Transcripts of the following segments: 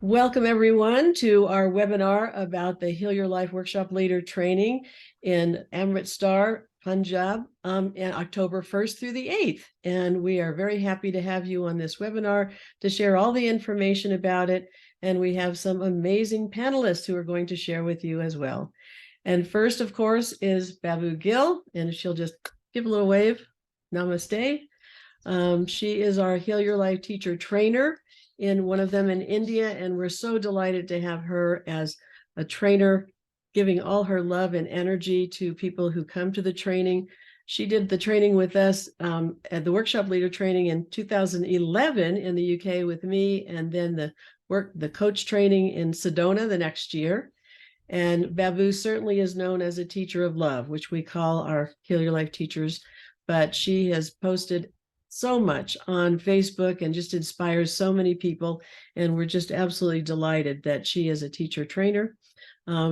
Welcome everyone to our webinar about the Heal Your Life Workshop Leader Training in Amritsar, Punjab, in October 1st through the 8th. And we are very happy to have you on this webinar to share all the information about it. And we have some amazing panelists who are going to share with you as well. And first, of course, is Babu Gill, and she'll just give a little wave. Namaste. She is our Heal Your Life teacher trainer in one of them in India, and we're so delighted to have her as a trainer, giving all her love and energy to people who come to the training. She did the training with us at the workshop leader training in 2011 in the UK with me, and then the coach training in Sedona the next year. And Babu certainly is known as a teacher of love, which we call our Heal Your Life teachers, but she has posted so much on Facebook and just inspires so many people. And we're just absolutely delighted that she is a teacher trainer.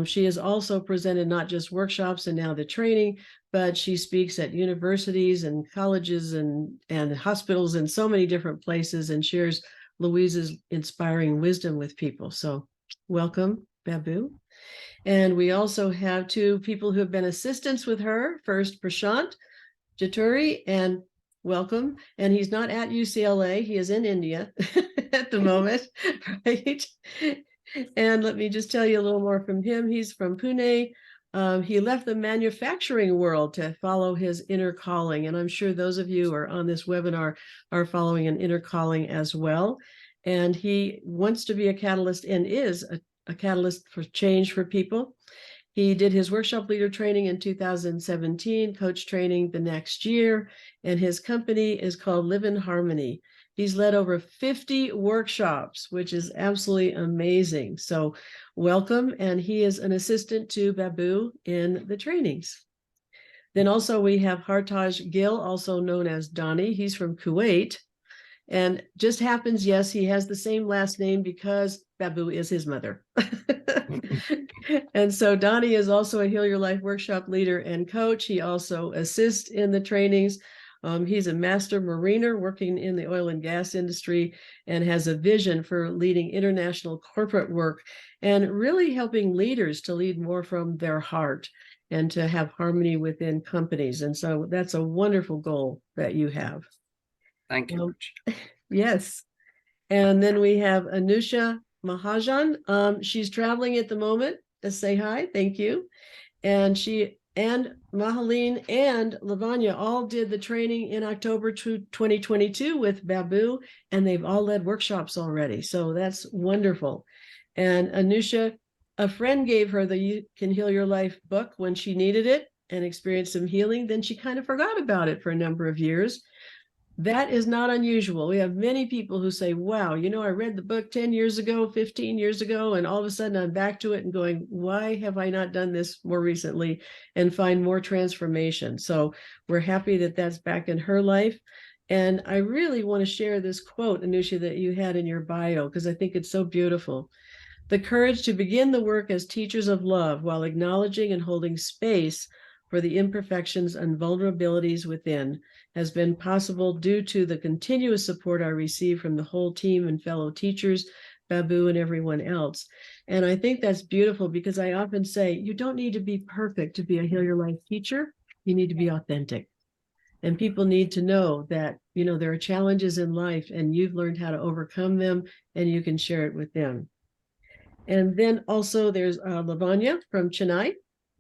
She has also presented not just workshops and now the training, but she speaks at universities and colleges and hospitals in so many different places and shares Louise's inspiring wisdom with people. So welcome, Babu. And we also have two people who have been assistants with her. First, Prashant Jaturi, and welcome. And he's not at UCLA. He is in India at the moment, right? And let me just tell you a little more from him. He's from Pune. He left the manufacturing world to follow his inner calling. And I'm sure those of you who are on this webinar are following an inner calling as well. And he wants to be a catalyst and is a catalyst for change for people. He did his workshop leader training in 2017, coach training the next year, and his company is called Live in Harmony. He's led over 50 workshops, which is absolutely amazing. So welcome, and he is an assistant to Babu in the trainings. Then also we have Hartaj Gill, also known as Donnie. He's from Kuwait. And just happens, yes, he has the same last name because Babu is his mother. And so Donnie is also a Heal Your Life workshop leader and coach. He also assists in the trainings. He's a master mariner working in the oil and gas industry and has a vision for leading international corporate work and really helping leaders to lead more from their heart and to have harmony within companies. And so that's a wonderful goal that you have. Thank you. Yes. And then we have Anusha Mahajan. She's traveling at the moment. Say hi. Thank you. And she and Marilyn and Lavanya all did the training in October 2022 with Babu, and they've all led workshops already. So that's wonderful. And Anusha, a friend gave her the You Can Heal Your Life book when she needed it and experienced some healing. Then she kind of forgot about it for a number of years. That is not unusual. We have many people who say, wow, you know, I read the book 10 years ago, 15 years ago, and all of a sudden I'm back to it and going, why have I not done this more recently, and find more transformation. So we're happy that that's back in her life. And I really want to share this quote, Anusha, that you had in your bio, because I think it's so beautiful. The courage to begin the work as teachers of love while acknowledging and holding space for the imperfections and vulnerabilities within has been possible due to the continuous support I receive from the whole team and fellow teachers, Babu, and everyone else. And I think that's beautiful because I often say, you don't need to be perfect to be a Heal Your Life teacher. You need to be authentic. And people need to know that, you know, there are challenges in life and you've learned how to overcome them and you can share it with them. And then also there's Lavanya from Chennai.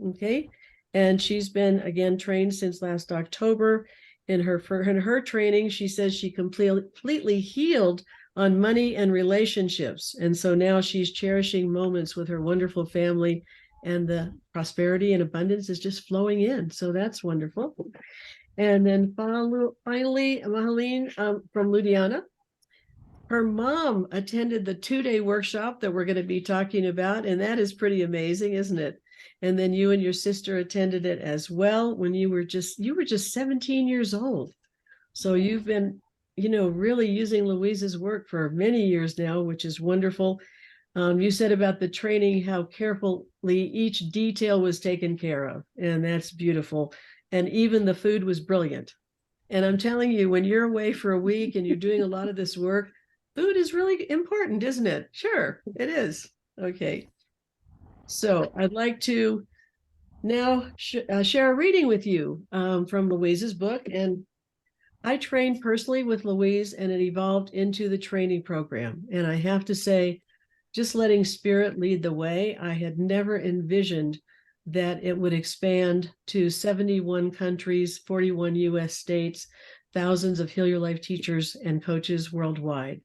Okay. And she's been, again, trained since last October. In her training, she says she completely healed on money and relationships. And so now she's cherishing moments with her wonderful family, and the prosperity and abundance is just flowing in. So that's wonderful. And then finally, Marilyn from Ludhiana. Her mom attended the 2-day workshop that we're going to be talking about, and that is pretty amazing, isn't it? And then you and your sister attended it as well when you were just 17 years old. So you've been, you know, really using Louise's work for many years now, which is wonderful. You said about the training, how carefully each detail was taken care of, and that's beautiful. And even the food was brilliant. And I'm telling you, when you're away for a week and you're doing a lot of this work, Food is really important, isn't it? Sure, it is. Okay. So I'd like to now share a reading with you from Louise's book. And I trained personally with Louise, and it evolved into the training program. And I have to say, just letting spirit lead the way, I had never envisioned that it would expand to 71 countries, 41 US states, thousands of Heal Your Life teachers and coaches worldwide.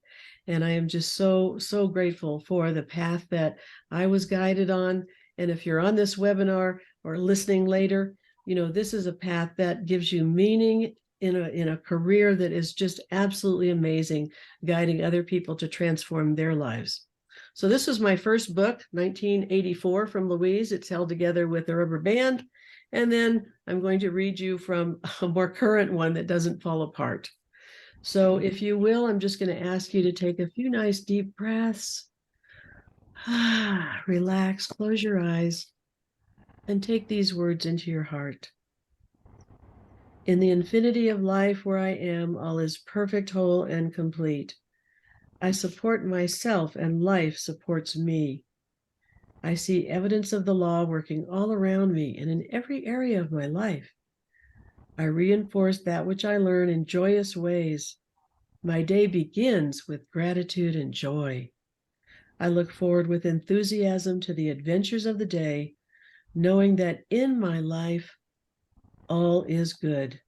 And I am just so, so grateful for the path that I was guided on. And if you're on this webinar or listening later, you know, this is a path that gives you meaning in a career that is just absolutely amazing, guiding other people to transform their lives. So this was my first book, 1984, from Louise. It's held together with a rubber band. And then I'm going to read you from a more current one that doesn't fall apart. So if you will, I'm just going to ask you to take a few nice deep breaths. Relax, close your eyes, and take these words into your heart. In the infinity of life where I am, all is perfect, whole, and complete. I support myself, and life supports me. I see evidence of the law working all around me and in every area of my life. I reinforce that which I learn in joyous ways. My day begins with gratitude and joy. I look forward with enthusiasm to the adventures of the day, knowing that in my life, all is good.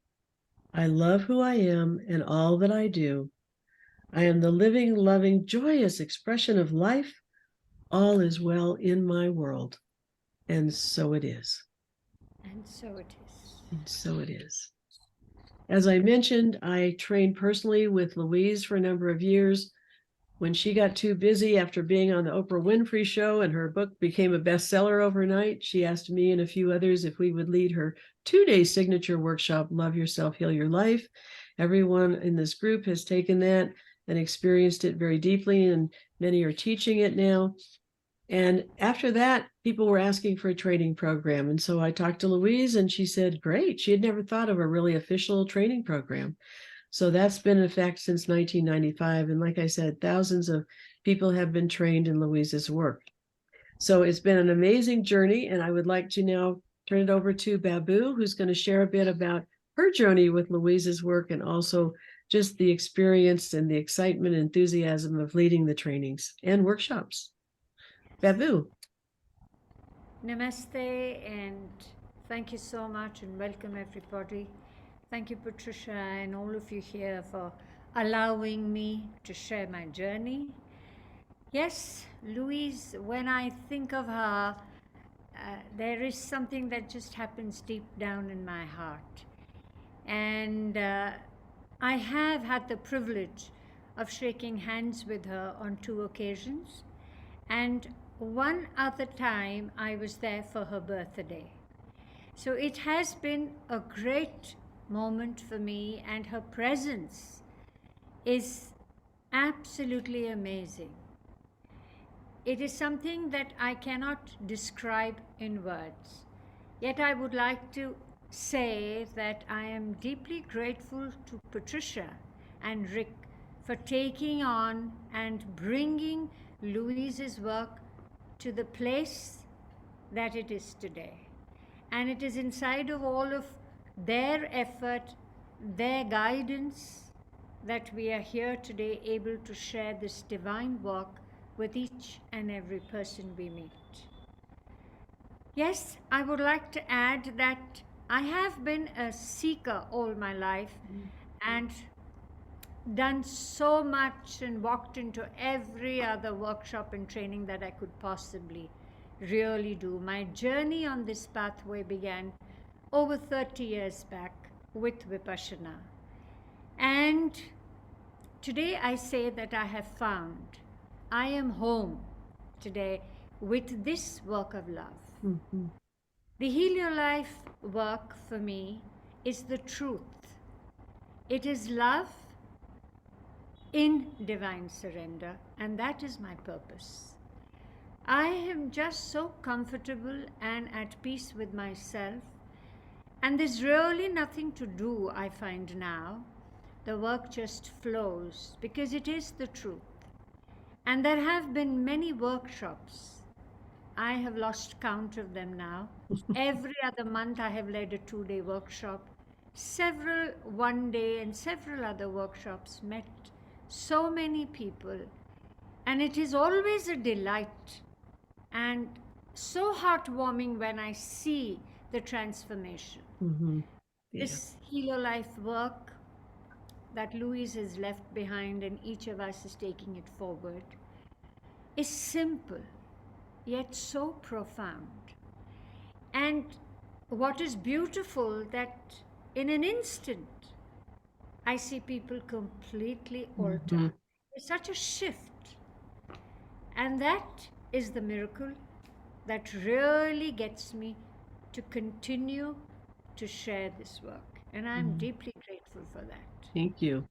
I love who I am and all that I do. I am the living, loving, joyous expression of life. All is well in my world. And so it is. And so it is. And so it is. As I mentioned, I trained personally with Louise for a number of years. When she got too busy after being on the Oprah Winfrey Show and her book became a bestseller overnight, she asked me and a few others if we would lead her 2-day signature workshop, Love Yourself, Heal Your Life. Everyone in this group has taken that and experienced it very deeply, and many are teaching it now. And after that, people were asking for a training program. And so I talked to Louise, and she said, great. She had never thought of a really official training program. So that's been in effect since 1995. And like I said, thousands of people have been trained in Louise's work. So it's been an amazing journey. And I would like to now turn it over to Babu, who's going to share a bit about her journey with Louise's work and also just the experience and the excitement and enthusiasm of leading the trainings and workshops. Babu. Namaste, and thank you so much, and welcome everybody. Thank you, Patricia, and all of you here for allowing me to share my journey. Yes, Louise, when I think of her, there is something that just happens deep down in my heart. And I have had the privilege of shaking hands with her on 2 occasions. And one other time I was there for her birthday. So it has been a great moment for me, and her presence is absolutely amazing. It is something that I cannot describe in words. Yet I would like to say that I am deeply grateful to Patricia and Rick for taking on and bringing Louise's work to the place that it is today. And it is inside of all of their effort, their guidance, that we are here today able to share this divine work with each and every person we meet. Yes, I would like to add that I have been a seeker all my life and done so much and walked into every other workshop and training that I could possibly really do. My journey on this pathway began over 30 years back with Vipassana. And today I say that I have found I am home today with this work of love. Mm-hmm. The Heal Your Life work for me is the truth. It is love in divine surrender, and that is my purpose. I am just so comfortable and at peace with myself, and there's really nothing to do, I find now, the work just flows because it is the truth. And there have been many workshops. I have lost count of them now. Every other month, I have led a 2-day workshop, several 1-day, and several other workshops, met so many people. And it is always a delight and so heartwarming when I see the transformation. Mhm. Yeah. This Heal Your Life work that Louise has left behind and each of us is taking it forward is simple yet so profound. And what is beautiful that in an instant I see people completely alter. Mhm. It's such a shift. And that is the miracle that really gets me to continue to share this work. And I'm deeply grateful for that. Thank you.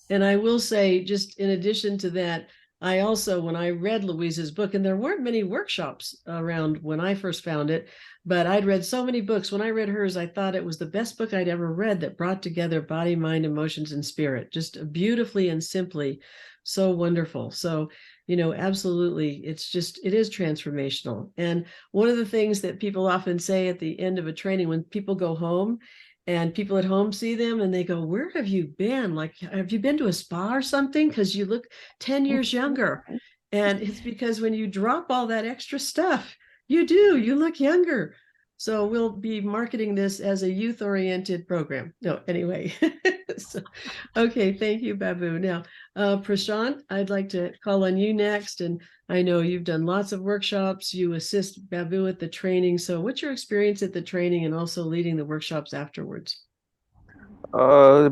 And I will say, just in addition to that, I also, when I read Louise's book, and there weren't many workshops around when I first found it, but I'd read so many books. When I read hers, I thought it was the best book I'd ever read that brought together body, mind, emotions, and spirit, just beautifully and simply. So wonderful. So, absolutely, it is transformational. And one of the things that people often say at the end of a training, when people go home, and people at home see them and they go, "Where have you been? Like, have you been to a spa or something? Because you look 10 years younger." And it's because when you drop all that extra stuff, you look younger. So we'll be marketing this as a youth-oriented program. No, anyway. So, okay, thank you, Babu. Now, Prashant, I'd like to call on you next. And I know you've done lots of workshops. You assist Babu at the training. So what's your experience at the training and also leading the workshops afterwards?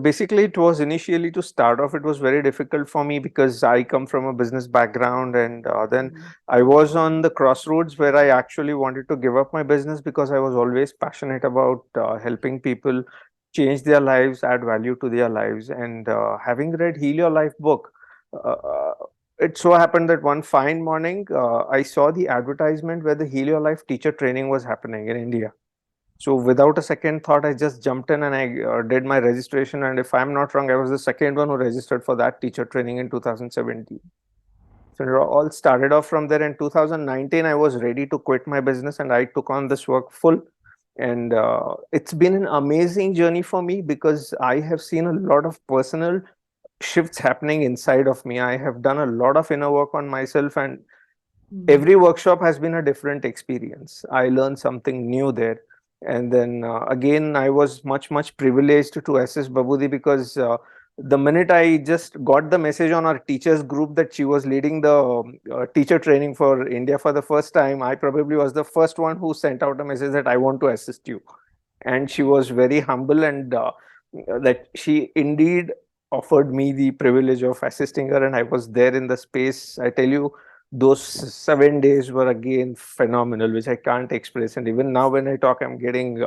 Basically, it was initially to start off, it was very difficult for me because I come from a business background, and then I was on the crossroads where I actually wanted to give up my business because I was always passionate about helping people change their lives, add value to their lives. And having read Heal Your Life book, uh, it so happened that one fine morning, I saw the advertisement where the Heal Your Life teacher training was happening in India. So without a second thought, I just jumped in and I did my registration. And if I'm not wrong, I was the second one who registered for that teacher training in 2017. So it all started off from there. In 2019, I was ready to quit my business and I took on this work full. And it's been an amazing journey for me because I have seen a lot of personal shifts happening inside of me. I have done a lot of inner work on myself, and every workshop has been a different experience. I learned something new there. And then again, I was much privileged to assist Babudi because the minute I just got the message on our teachers group that she was leading the teacher training for India for the first time, I probably was the first one who sent out a message that I want to assist you. And she was very humble, and that she indeed offered me the privilege of assisting her, and I was there in the space. I tell you, those 7 days were again phenomenal, which I can't express. And even now, when I talk, I'm getting,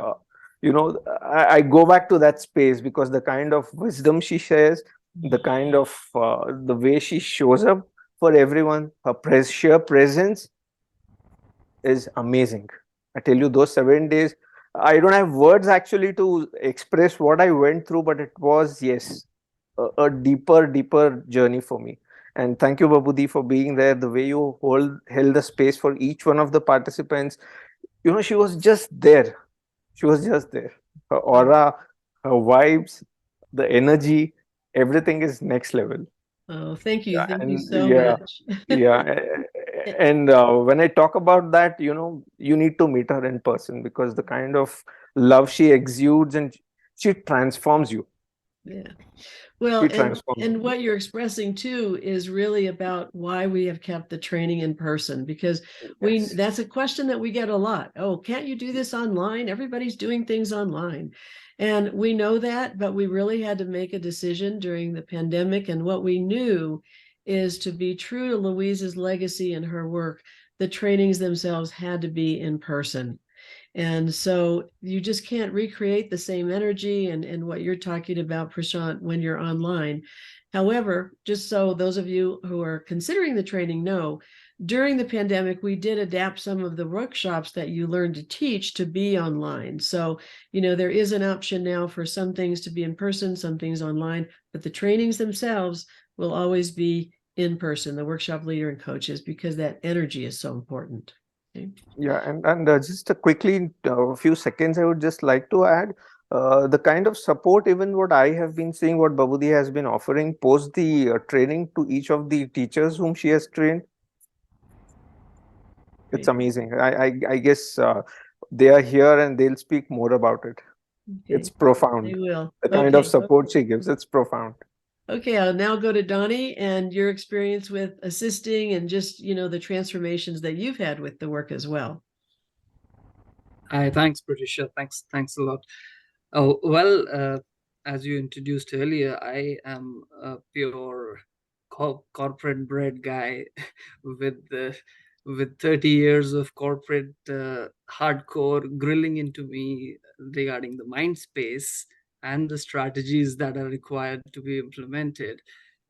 I go back to that space because the kind of wisdom she shares, the kind of the way she shows up for everyone, her sheer presence is amazing. I tell you, those 7 days, I don't have words actually to express what I went through, but it was, yes, a deeper journey for me. And thank you, Babudi, for being there. The way you held the space for each one of the participants. She was just there. She was just there. Her aura, her vibes, the energy, everything is next level. Oh, thank you. Thank you And so yeah, much. yeah. And when I talk about that, you need to meet her in person because the kind of love she exudes, and she transforms you. Yeah. Well, She transforms and you. what you're expressing too is really about why we have kept the training in person, because Yes. that's a question that we get a lot. Oh, can't you do this online? Everybody's doing things online. And we know that, but we really had to make a decision during the pandemic. And what we knew is, to be true to Louise's legacy and her work, the trainings themselves had to be in person. And so you just can't recreate the same energy and what you're talking about, Prashant, when you're online. However, just so those of you who are considering the training know, during the pandemic, we did adapt some of the workshops that you learned to teach to be online. So, there is an option now for some things to be in person, some things online, but the trainings themselves will always be in person, the workshop leader and coaches, because that energy is so important. Okay. Yeah, and just quickly, a few seconds, I would just like to add the kind of support, even what I have been seeing, what Babudi has been offering post the training to each of the teachers whom she has trained. It's Great. amazing. I guess they are here and they'll speak more about it. It's Okay. They profound. will. The kind of Okay. support she gives, it's profound. Okay, I'll now go to Donnie and your experience with assisting and just, the transformations that you've had with the work as well. Hi, thanks, Patricia. Thanks a lot. Oh, well, as you introduced earlier, I am a pure corporate bred guy with 30 years of corporate hardcore grilling into me regarding the mind space and the strategies that are required to be implemented.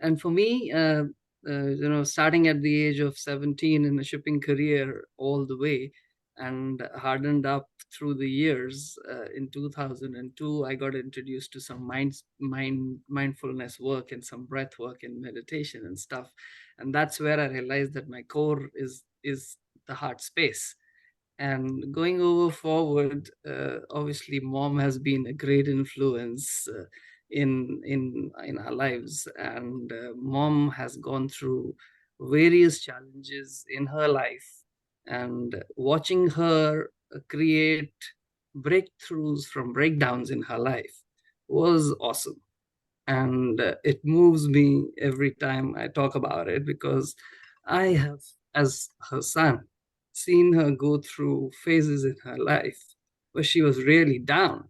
And for me, starting at the age of 17 in a shipping career all the way, and hardened up through the years. In 2002, I got introduced to some mindfulness work and some breath work and meditation and stuff, and that's where I realized that my core is the heart space. And going over forward, obviously, mom has been a great influence in our lives, and mom has gone through various challenges in her life, and watching her create breakthroughs from breakdowns in her life was awesome. And it moves me every time I talk about it, because I have, as her son, seen her go through phases in her life where she was really down.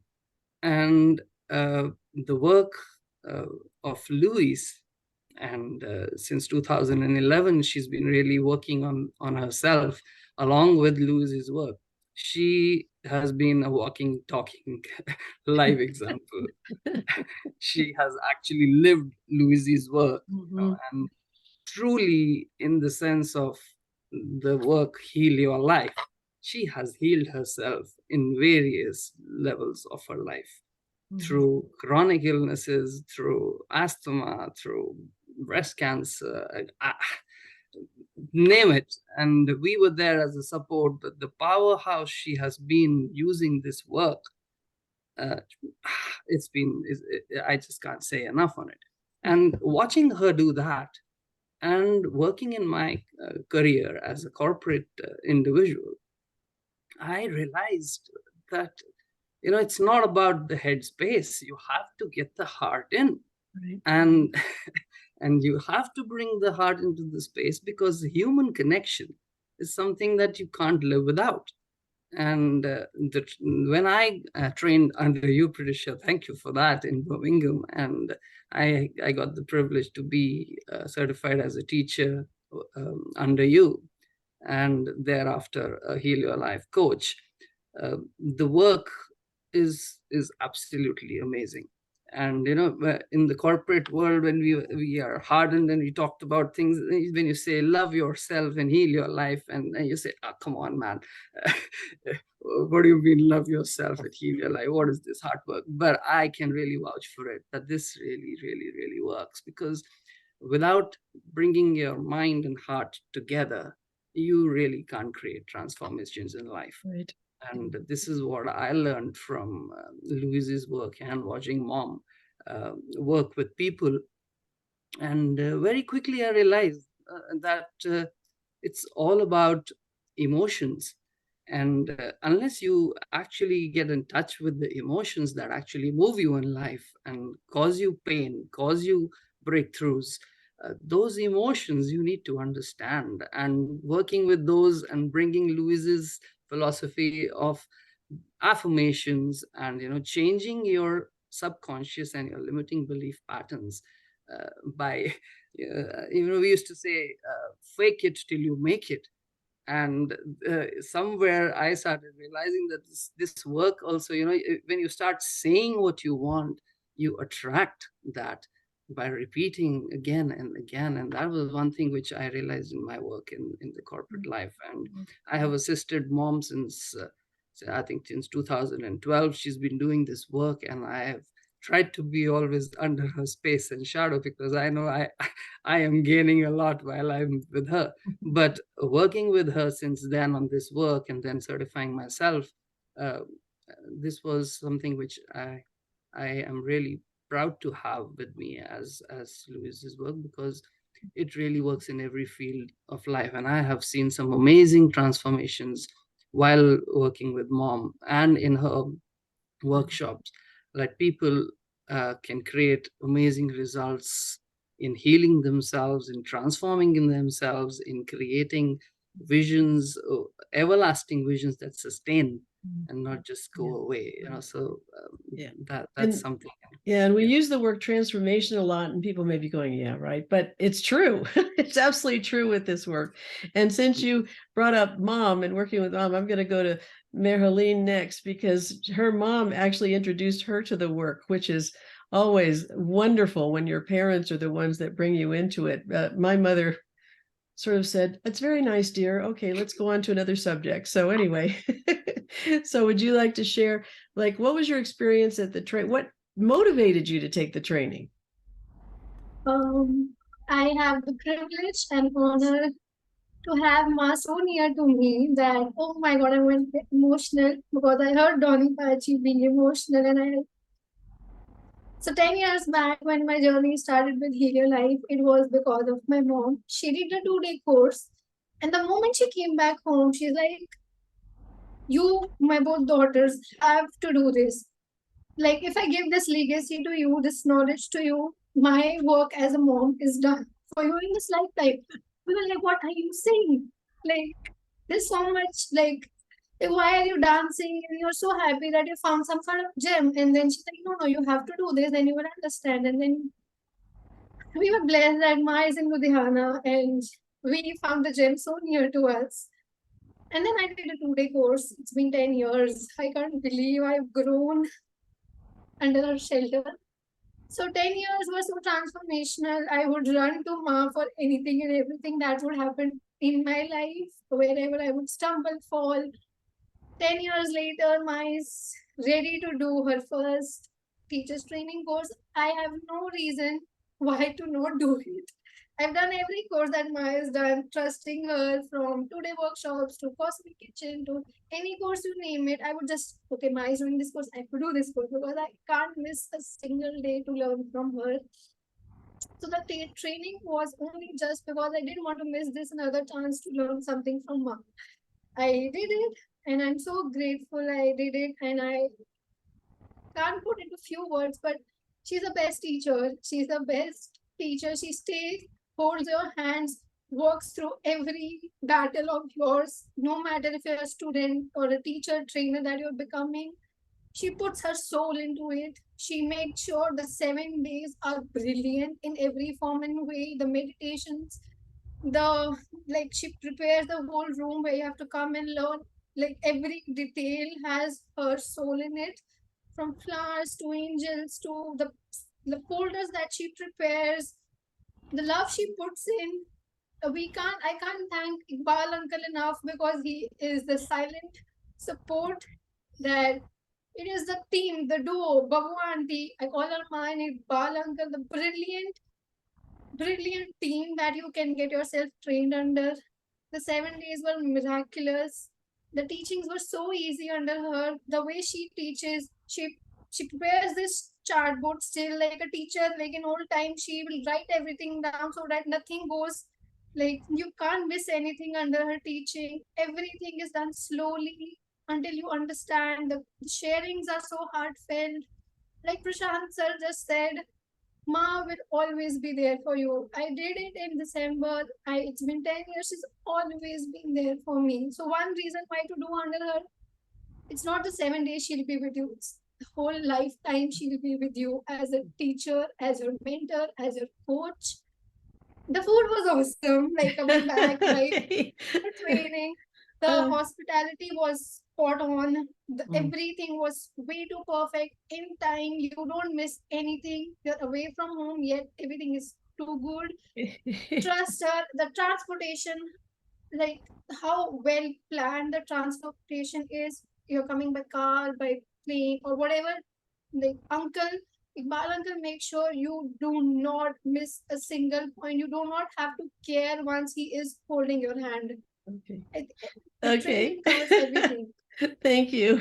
And the work of Louise, and since 2011 she's been really working on herself along with Louise's work. She has been a walking talking live example. She has actually lived Louise's work, and truly, in the sense of the work Heal Your Life, she has healed herself in various levels of her life, through chronic illnesses, through asthma, through breast cancer, name it. And we were there as a support. But the powerhouse she has been using this work, uh, I just can't say enough on it. And watching her do that, and working in my career as a corporate individual, I realized that it's not about the head space. You have to get the heart in. Right. And and you have to bring the heart into the space, because the human connection is something that you can't live without. And when I trained under you, Patricia, thank you for that, in Birmingham, and I got the privilege to be certified as a teacher under you, and thereafter a Heal Your Life coach. The work is absolutely amazing. And in the corporate world, when we are hardened and we talked about things, when you say love yourself and heal your life, and you say, oh, come on, man, what do you mean love yourself and heal your life? What is this hard work? But I can really vouch for it, that this really, really, really works, because without bringing your mind and heart together, you really can't create transformations in life. Right. And this is what I learned from Louise's work and watching mom work with people. And very quickly I realized that it's all about emotions. And unless you actually get in touch with the emotions that actually move you in life and cause you pain, cause you breakthroughs, those emotions you need to understand. And working with those and bringing Louise's philosophy of affirmations and changing your subconscious and your limiting belief patterns by we used to say fake it till you make it. And somewhere I started realizing that this work also, when you start saying what you want, you attract that. by repeating again and again. And that was one thing which I realized in my work in the corporate life. And I have assisted mom since I think since 2012. She's been doing this work, and I have tried to be always under her space and shadow, because I know I am gaining a lot while I'm with her. But working with her since then on this work, and then certifying myself, uh, this was something which I am really proud to have with me as Louise's work, because it really works in every field of life. And I have seen some amazing transformations while working with mom and in her workshops. Like people can create amazing results in healing themselves, in transforming in themselves, in creating visions, everlasting visions that sustain and not just go away. So that's something. Yeah, and we use the word transformation a lot, and people may be going, yeah, right. But it's true. It's absolutely true with this work. And since you brought up mom and working with mom, I'm going to go to Marilyn next, because her mom actually introduced her to the work, which is always wonderful when your parents are the ones that bring you into it. My mother sort of said, "It's very nice, dear. Okay, let's go on to another subject." So anyway, so would you like to share, like, what was your experience at the train? What motivated you to take the training? I have the privilege and honor to have Ma so near to me that, oh my God, I went emotional because I heard Donny Pachi being emotional. So 10 years back, when my journey started with Heal Your Life, it was because of my mom. She did a 2-day course. And the moment she came back home, she's like, you, my both daughters, have to do this. Like, if I give this legacy to you, this knowledge to you, my work as a mom is done for you in this lifetime. We were like, what are you saying? Like, there's so much, like, why are you dancing? And you're so happy that you found some kind of gem. And then she's like, no, you have to do this and you will understand. And then we were blessed that Ma is in Ludhiana and we found the gem so near to us. And then I did a 2-day course. It's been 10 years. I can't believe I've grown under her shelter. So 10 years were so transformational. I would run to Ma for anything and everything that would happen in my life, wherever I would stumble, fall. 10 years later, Ma is ready to do her first teacher's training course. I have no reason why to not do it. I've done every course that Ma has done, trusting her, from 2-day workshops to Cosmic Kitchen to any course you name it. I would just, okay, Ma is doing this course, I have to do this course because I can't miss a single day to learn from her. So the training was only just because I didn't want to miss this another chance to learn something from Ma. I did it, and I'm so grateful I did it, and I can't put into few words, but she's the best teacher. She's the best teacher. She stays, holds your hands, works through every battle of yours, no matter if you're a student or a teacher, trainer that you're becoming. She puts her soul into it. She makes sure the 7 days are brilliant in every form and way. The meditations, she prepares the whole room where you have to come and learn. Like, every detail has her soul in it, from flowers to angels to the folders that she prepares, the love she puts in. I can't thank Iqbal uncle enough, because he is the silent support. That it is the team, the duo, Babu auntie, I call her mine, Iqbal uncle, the brilliant team that you can get yourself trained under. The 7 days were miraculous. The teachings were so easy under her. The way she teaches, she prepares this chartboard still like a teacher, like in old times. She will write everything down so that nothing goes, like, you can't miss anything under her teaching. Everything is done slowly until you understand. The sharings are so heartfelt. Like Prashant sir just said, Ma will always be there for you. I did it in December. It's been 10 years. She's always been there for me. So one reason why to do under her, it's not the 7 days she'll be with you. It's the whole lifetime she'll be with you as a teacher, as your mentor, as your coach. The food was awesome. Like, coming back, like, the training. The Uh, hospitality was spot on. mm. Everything was way too perfect in time. You don't miss anything. You're away from home, yet everything is too good. Trust her. The transportation, like how well planned the transportation is. You're coming by car, by plane, or whatever. Like Iqbal uncle, make sure you do not miss a single point. You do not have to care once he is holding your hand. Okay. The Okay. training covers everything. Thank you.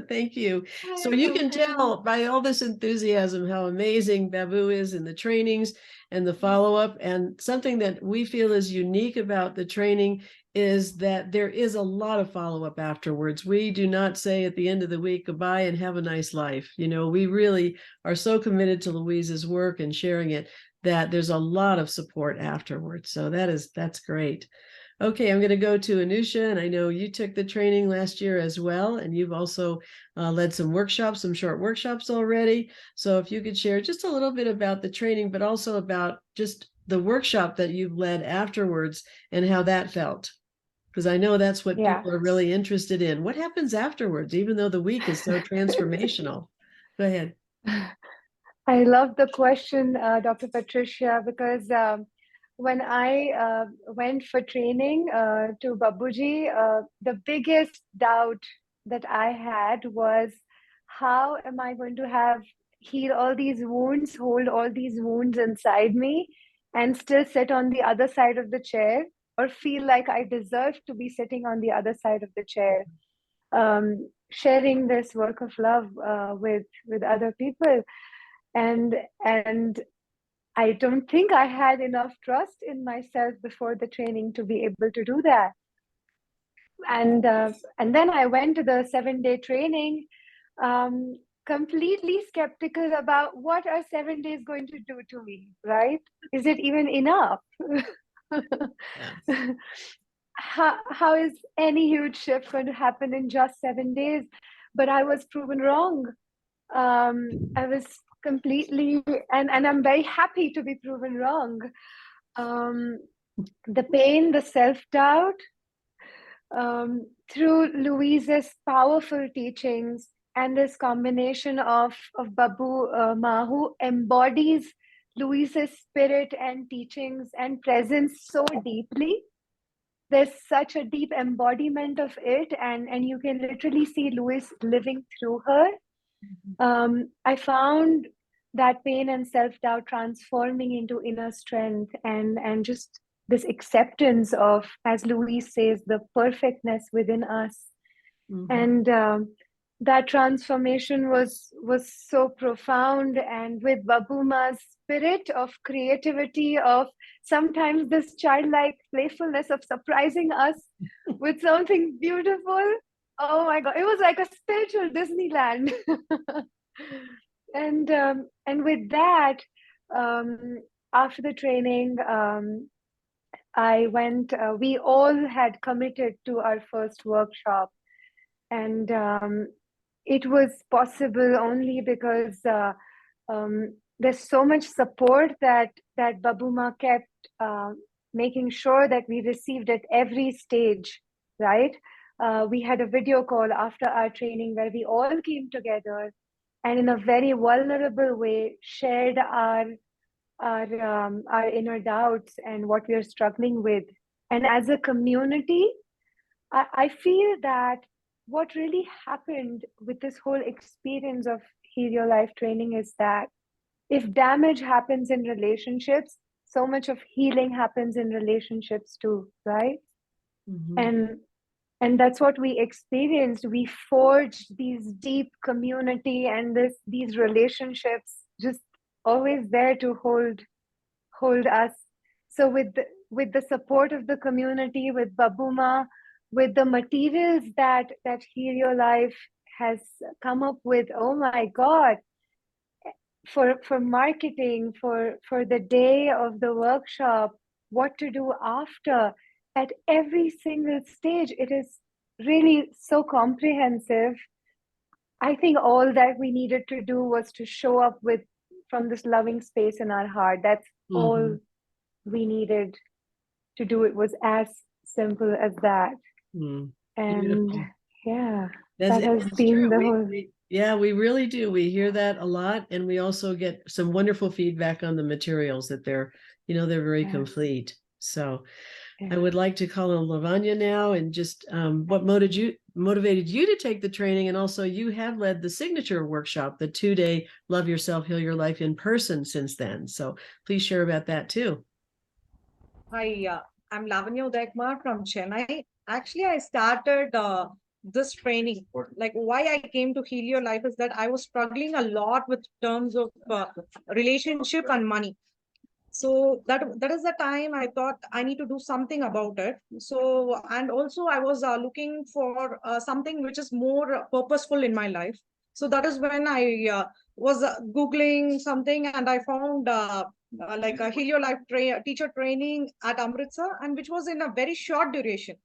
Thank you. So You're you can welcome. tell by all this enthusiasm how amazing Babu is in the trainings and the follow-up. And something that we feel is unique about the training is that there is a lot of follow-up afterwards. We do not say at the end of the week, goodbye and have a nice life. You know, we really are so committed to Louise's work and sharing it that there's a lot of support afterwards. So that's great. Okay, I'm going to go to Anusha, and I know you took the training last year as well, and you've also led some workshops, some short workshops already. So if you could share just a little bit about the training, but also about just the workshop that you've led afterwards and how that felt. Because I know that's what Yeah, people are really interested in. What happens afterwards, even though the week is so transformational? Go ahead. I love the question, Dr. Patricia, because when I went for training to Babuji, the biggest doubt that I had was, how am I going to heal all these wounds, hold all these wounds inside me, and still sit on the other side of the chair, or feel like I deserve to be sitting on the other side of the chair, sharing this work of love with other people. And I don't think I had enough trust in myself before the training to be able to do that. And then I went to the 7-day training, completely skeptical about what are 7 days going to do to me, right? Is it even enough? Yeah. How is any huge shift going to happen in just 7 days? But I was proven wrong. I was completely, and I'm very happy to be proven wrong. The pain, the self-doubt, through Louise's powerful teachings and this combination of Babu Ma, who embodies Louise's spirit and teachings and presence so deeply. There's such a deep embodiment of it, and you can literally see Louise living through her. I found that pain and self-doubt transforming into inner strength and just this acceptance of, as Louise says, the perfectness within us. And that transformation was so profound. And with Babuma's spirit of creativity, of sometimes this childlike playfulness of surprising us with something beautiful. Oh my God, it was like a spiritual Disneyland. And with that, after the training, I went, we all had committed to our first workshop. And it was possible only because there's so much support that Babuma kept making sure that we received at every stage, right? We had a video call after our training where we all came together and in a very vulnerable way shared our inner doubts and what we are struggling with. And as a community, I feel that what really happened with this whole experience of Heal Your Life training is that if damage happens in relationships, so much of healing happens in relationships too, right? And that's what we experienced. We forged these deep community and these relationships just always there to hold us. So with the support of the community, with Babuma, with the materials that Heal Your Life has come up with, oh my God, for marketing, for the day of the workshop, what to do after, at every single stage, it is really so comprehensive. I think all that we needed to do was to show up from this loving space in our heart. That's all we needed to do. It was as simple as that. And Beautiful. yeah, That's, that has it's been true. the whole. Yeah, we really do. We hear that a lot, and we also get some wonderful feedback on the materials that they're very Yeah. complete. So I Yeah. would like to call on Lavanya now, and just what motivated you to take the training, and also you have led the signature workshop, the 2-day Love Yourself, Heal Your Life in person since then. So please share about that too. Hi, I'm Lavanya from Chennai. Actually, I started this training. Like, why I came to Heal Your Life is that I was struggling a lot with terms of relationship and money. So that is the time I thought I need to do something about it. So, and also I was looking for something which is more purposeful in my life. So that is when I was Googling something, and I found like a Heal Your Life teacher training at Amritsar, and which was in a very short duration.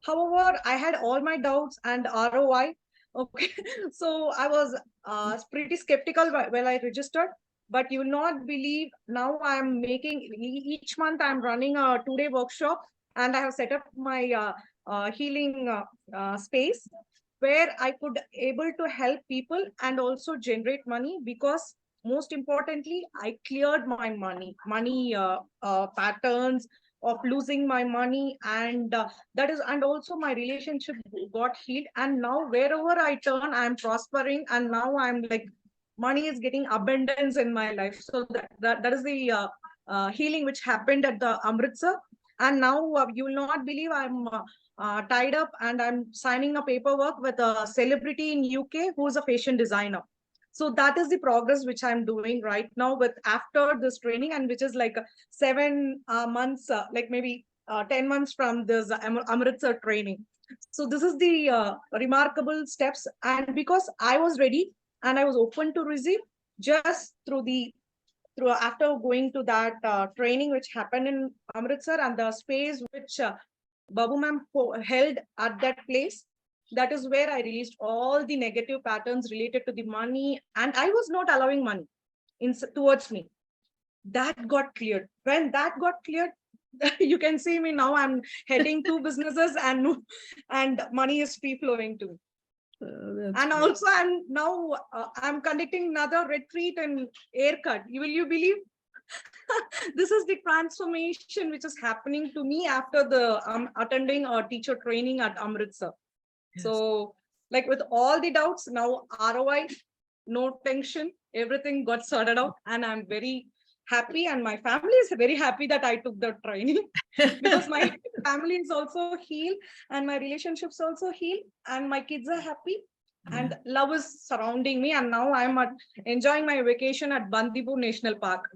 However, I had all my doubts and ROI. Okay, so I was pretty skeptical when I registered. But you will not believe, now I'm making each month I'm running a 2-day workshop, and I have set up my healing space where I could able to help people and also generate money, because most importantly, I cleared my money patterns of losing my money, and that is, and also my relationship got healed, and now wherever I turn I'm prospering, and now I'm like money is getting abundance in my life. So that is the healing which happened at the Amritsar. And now you will not believe, I'm tied up and I'm signing a paperwork with a celebrity in UK who is a fashion designer. So that is the progress which I'm doing right now with after this training, and which is like 7 months, like maybe 10 months from this Amritsar training. So this is the remarkable steps. And because I was ready and I was open to receive, just through after going to that training which happened in Amritsar, and the space which Babu ma'am held at that place, that is where I released all the negative patterns related to the money, and I was not allowing money towards me. That got cleared. When that got cleared, you can see me now. I'm heading 2 businesses, and money is free flowing to me. And Great. also I'm now I'm conducting another retreat in Aircut. Will you believe? This is the transformation which is happening to me after the attending a teacher training at Amritsar. Yes. So like with all the doubts, now ROI, no tension, everything got sorted out, and I'm very happy, and my family is very happy that I took the training because my family is also healed, and my relationships also healed, and my kids are happy, and love is surrounding me, and now I'm enjoying my vacation at Bandipur National Park.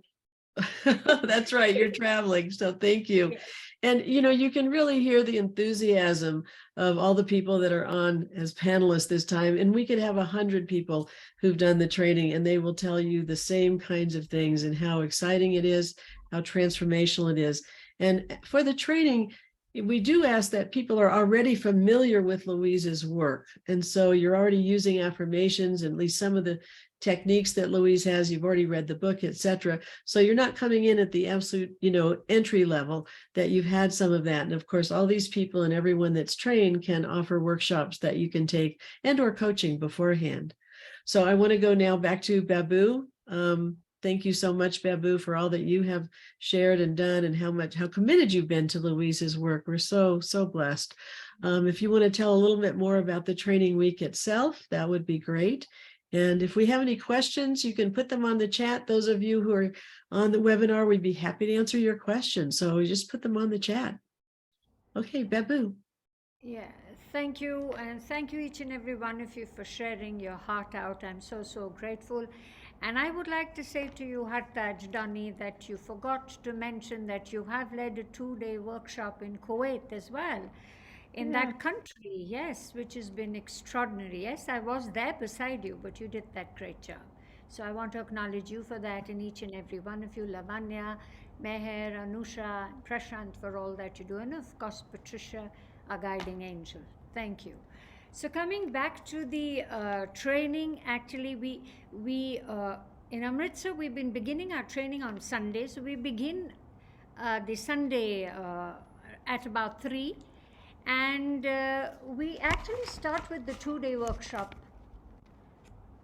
That's right, you're traveling, so thank you. And you can really hear the enthusiasm of all the people that are on as panelists this time, and we could have 100 people who've done the training, and they will tell you the same kinds of things, and how exciting it is, how transformational it is. And for the training, we do ask that people are already familiar with Louise's work, and so you're already using affirmations, at least some of the techniques that Louise has, you've already read the book, etc. So you're not coming in at the absolute, entry level, that you've had some of that. And of course, all these people and everyone that's trained can offer workshops that you can take and or coaching beforehand. So I want to go now back to Babu. Thank you so much, Babu, for all that you have shared and done, and how committed you've been to Louise's work. We're so blessed. If you want to tell a little bit more about the training week itself, that would be great. And if we have any questions, you can put them on the chat. Those of you who are on the webinar, we'd be happy to answer your questions. So just put them on the chat. Okay, Babu. Yeah, thank you. And thank you each and every one of you for sharing your heart out. I'm so grateful. And I would like to say to you, Hartaj Dani, that you forgot to mention that you have led a 2-day workshop in Kuwait as well. In that country, yes, which has been extraordinary. Yes, I was there beside you, but you did that great job. So I want to acknowledge you for that, and each and every one of you, Lavanya, Meher, Anusha, Prashant, for all that you do, and of course, Patricia, our guiding angel. Thank you. So coming back to the training, actually, we in Amritsar, we've been beginning our training on Sunday. So we begin the Sunday at about 3. And we actually start with the 2-day workshop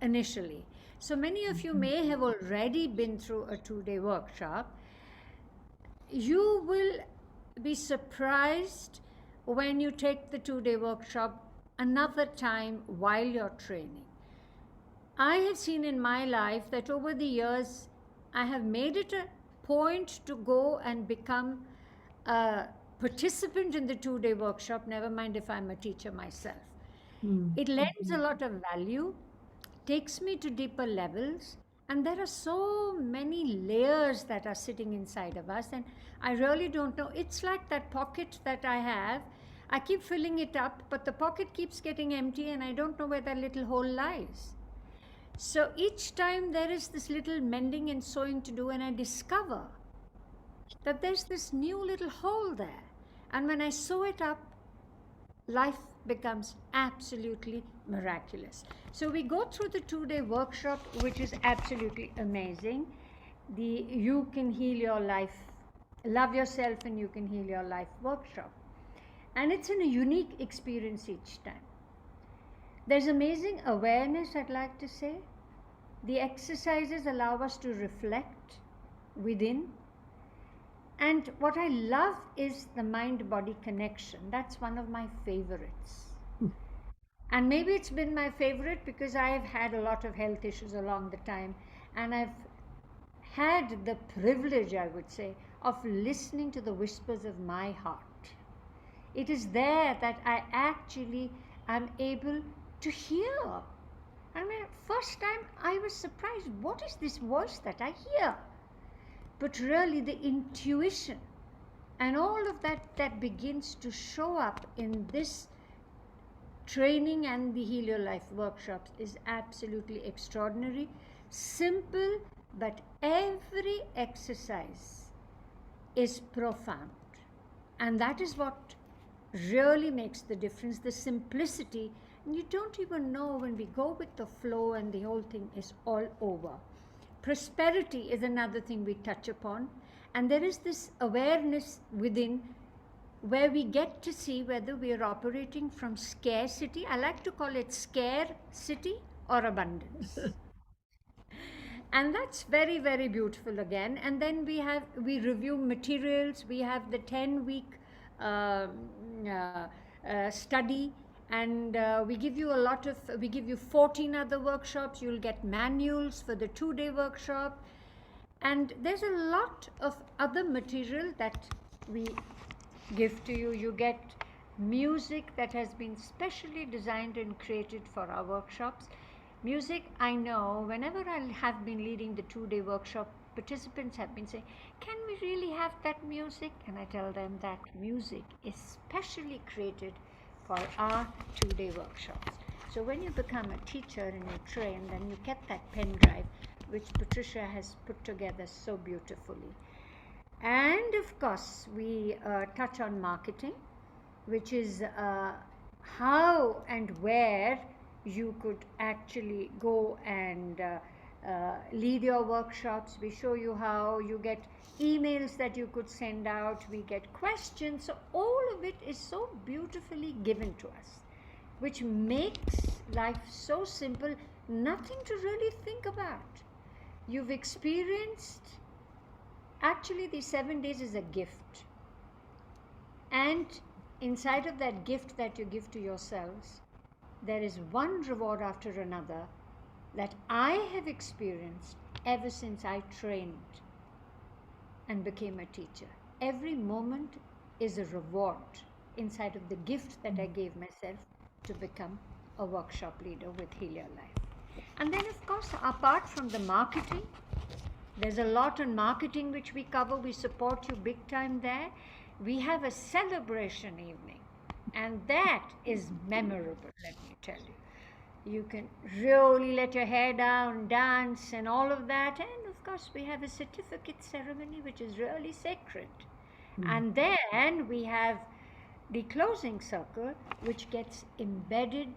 initially. So many of you may have already been through a 2-day workshop. You will be surprised when you take the 2-day workshop another time while you're training. I have seen in my life that over the years, I have made it a point to go and become a participant in the 2-day workshop, never mind if I'm a teacher myself. It lends a lot of value, takes me to deeper levels, and there are so many layers that are sitting inside of us, and I really don't know. It's like that pocket that I have. I keep filling it up, but the pocket keeps getting empty, and I don't know where that little hole lies. So each time there is this little mending and sewing to do, and I discover that there's this new little hole there. And when I sew it up, life becomes absolutely miraculous. So we go through the 2-day workshop, which is absolutely amazing. The You Can Heal Your Life, Love Yourself and You Can Heal Your Life workshop. And it's a unique experience each time. There's amazing awareness, I'd like to say. The exercises allow us to reflect within. And what I love is the mind-body connection. That's one of my favorites. And maybe it's been my favorite because I have had a lot of health issues along the time. And I've had the privilege, I would say, of listening to the whispers of my heart. It is there that I actually am able to hear. I mean, first time I was surprised, what is this voice that I hear? But really the intuition and all of that begins to show up in this training and the Heal Your Life workshops is absolutely extraordinary. Simple, but every exercise is profound. And that is what really makes the difference, the simplicity. And you don't even know when we go with the flow and the whole thing is all over. Prosperity is another thing we touch upon. And there is this awareness within where we get to see whether we are operating from scarcity. I like to call it scarcity or abundance. And that's very, very beautiful again. And then we review materials. We have the 10-week study, and we give you 14 other workshops. You'll get manuals for the 2-day workshop. And there's a lot of other material that we give to you. You get music that has been specially designed and created for our workshops. Music, I know, whenever I have been leading the 2-day workshop, participants have been saying, can we really have that music? And I tell them that music is specially created for our 2-day workshops. So when you become a teacher and you train, then you get that pen drive, which Patricia has put together so beautifully. And of course, we touch on marketing, which is how and where you could actually go and lead your workshops. We show you how you get emails that you could send out. We get questions. So all of it is so beautifully given to us, which makes life so simple, nothing to really think about. You've experienced, actually these 7 days is a gift. And inside of that gift that you give to yourselves, there is one reward after another that I have experienced ever since I trained and became a teacher. Every moment is a reward inside of the gift that I gave myself to become a workshop leader with Heal Your Life. And then, of course, apart from the marketing, there's a lot on marketing which we cover. We support you big time there. We have a celebration evening, and that is memorable, let me tell you. You can really let your hair down, dance, and all of that. And of course, we have a certificate ceremony, which is really sacred. And then we have the closing circle, which gets embedded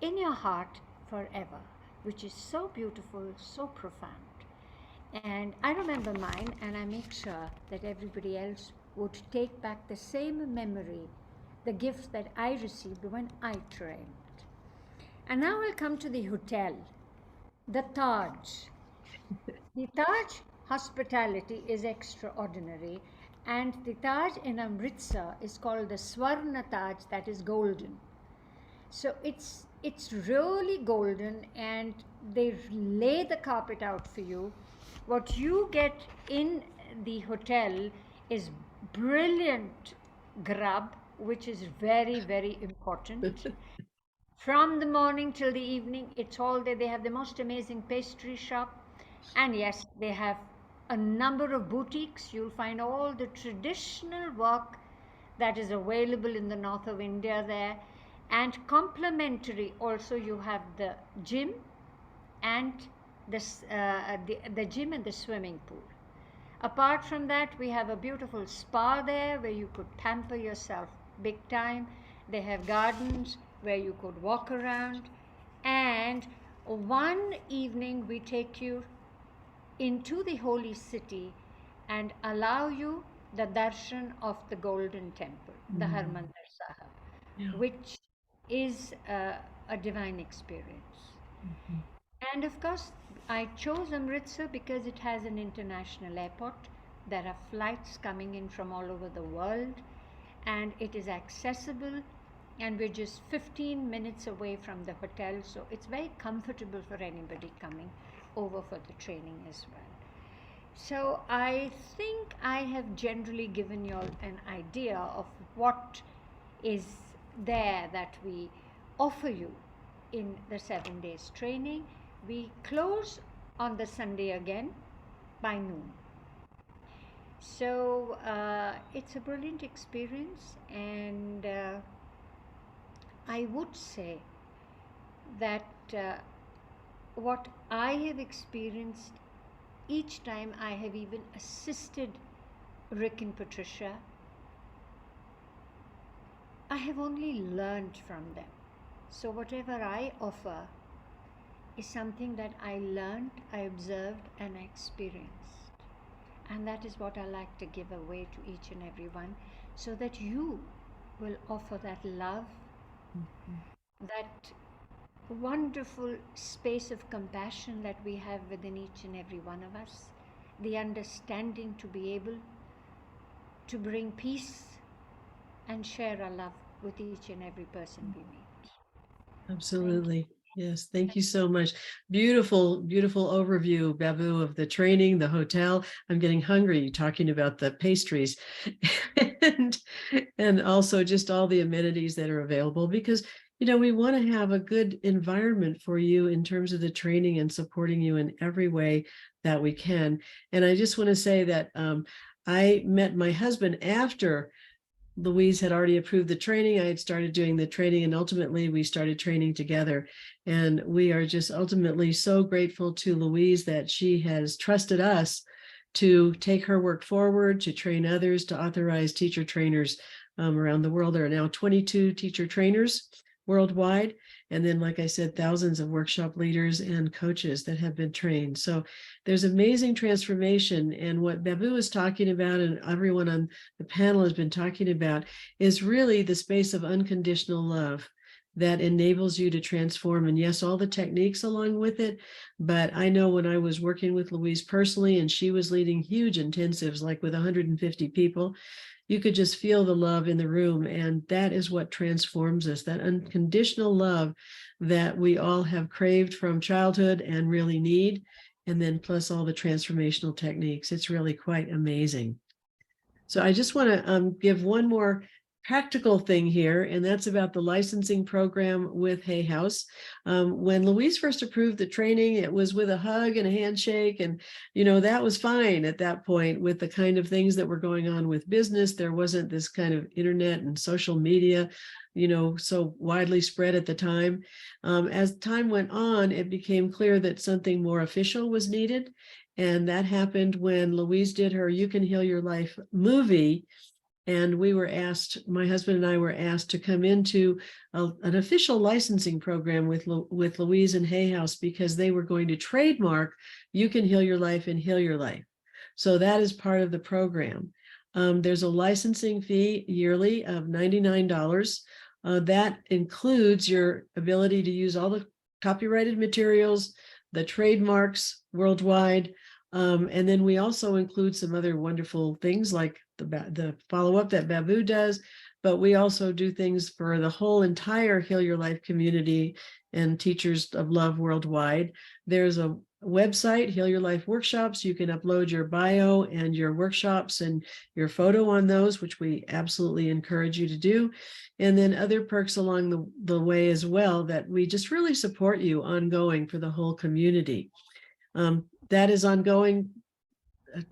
in your heart forever, which is so beautiful, so profound. And I remember mine, and I make sure that everybody else would take back the same memory the gifts that I received when I trained. And now I'll come to the hotel, the Taj. The Taj hospitality is extraordinary, and the Taj in Amritsar is called the Swarna Taj, that is golden. So it's really golden, and they lay the carpet out for you. What you get in the hotel is brilliant grub, which is very, very important. From the morning till the evening, it's all there. They have the most amazing pastry shop. And yes, they have a number of boutiques. You'll find all the traditional work that is available in the north of India there. And complementary also, you have the gym and the gym and the swimming pool. Apart from that, we have a beautiful spa there where you could pamper yourself big time. They have gardens where you could walk around. And one evening we take you into the holy city and allow you the darshan of the golden temple, the Harmandir Sahib, which is a divine experience. And of course, I chose Amritsar because it has an international airport. There are flights coming in from all over the world, and it is accessible, and we're just 15 minutes away from the hotel, so it's very comfortable for anybody coming over for the training as well. So I think I have generally given you all an idea of what is there that we offer you in the 7 days training. We close on the Sunday again by noon. So it's a brilliant experience, and I would say that what I have experienced each time I have even assisted Rick and Patricia, I have only learned from them. So whatever I offer is something that I learned, I observed, and I experienced. And that is what I like to give away to each and every one, so that you will offer that love, that wonderful space of compassion that we have within each and every one of us, the understanding to be able to bring peace and share our love with each and every person we meet. Absolutely. Yes, thank you so much. Beautiful, beautiful overview, Babu, of the training, the hotel. I'm getting hungry talking about the pastries and also just all the amenities that are available, because we want to have a good environment for you in terms of the training and supporting you in every way that we can. And I just want to say that I met my husband after Louise had already approved the training. I had started doing the training, and ultimately we started training together. And we are just ultimately so grateful to Louise that she has trusted us to take her work forward, to train others, to authorize teacher trainers around the world. There are now 22 teacher trainers worldwide. And then, like I said, thousands of workshop leaders and coaches that have been trained. So there's amazing transformation. And what Babu is talking about, and everyone on the panel has been talking about, is really the space of unconditional love that enables you to transform. And yes, all the techniques along with it. But I know when I was working with Louise personally, and she was leading huge intensives, like with 150 people, you could just feel the love in the room. And that is what transforms us, that unconditional love that we all have craved from childhood and really need. And then plus all the transformational techniques. It's really quite amazing. So I just want to give one more practical thing here, and that's about the licensing program with Hay House. When Louise first approved the training, it was with a hug and a handshake, and that was fine at that point with the kind of things that were going on with business. There wasn't this kind of internet and social media, so widely spread at the time. As time went on, it became clear that something more official was needed, and that happened when Louise did her You Can Heal Your Life movie. And we were asked, my husband and I were asked to come into an official licensing program with Louise and Hay House, because they were going to trademark You Can Heal Your Life and Heal Your Life. So that is part of the program. There's a licensing fee yearly of $99. That includes your ability to use all the copyrighted materials, the trademarks worldwide. And then we also include some other wonderful things like the follow-up that Babu does, but we also do things for the whole entire Heal Your Life community and Teachers of Love worldwide. There's a website, Heal Your Life Workshops. You can upload your bio and your workshops and your photo on those, which we absolutely encourage you to do. And then other perks along the way as well that we just really support you ongoing for the whole community. That is ongoing.